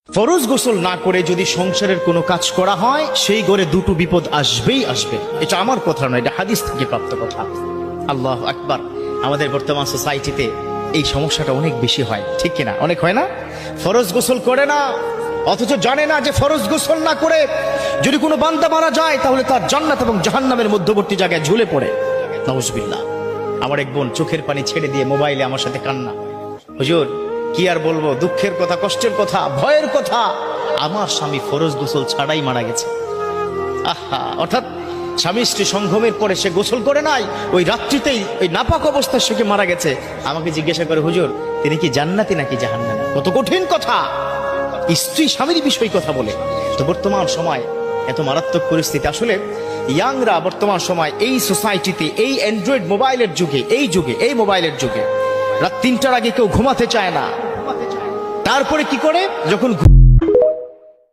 ফরজ গোসল না করে যদি সংসারের কোনো কাজ করা হয় সেই ঘরে দুটো বিপদ আসবেই আসবে। এটা আমার কথা নয়, এটা হাদিস থেকে প্রাপ্ত কথা। আল্লাহ আকবার। আমাদের বর্তমান সোসাইটিতে এই সমস্যাটা অনেক বেশি হয়, ঠিক কিনা? অনেক হয় না? ফরজ গোসল করে না, অথচ জানে না যে ফরজ গোসল না করে যদি কোনো বান্দা মারা যায় তাহলে তার জান্নাত এবং জাহান্নামের মধ্যবর্তী জায়গায় ঝুলে পড়ে। নাউজুবিল্লাহ। আমার এক বোন চোখের পানি ছেড়ে দিয়ে মোবাইলে আমার সাথে কান্না, হুজুর কি আর বলবো, দুঃখের কথা, কষ্টের কথা, ভয়ের কথা, আমার স্বামী ফরজ গোসল ছাড়াই মারা গেছে। আহা, অর্থাৎ স্বামী স্ত্রী সঙ্গমের পরে সে গোসল করে নাই, ওই রাত্রিতেই ওই নাপাক অবস্থায় সে মারা গেছে। আমাকে জিজ্ঞাসা করে, হুজুর তিনি কি জান্নাতি নাকি জাহান্নামী? কত কঠিন কথা, স্ত্রী স্বামীর বিষয় কথা বলে। তো বর্তমান সময় এত মারাত্মক পরিস্থিতি, আসলে ইয়াংরা বর্তমান সময় এই সোসাইটিতে, এই অ্যান্ড্রয়েড মোবাইলের যুগে, এই মোবাইলের যুগে রাত 3টার আগে কেউ ঘুমাতে চায় না। তারপরে কি করে, যখন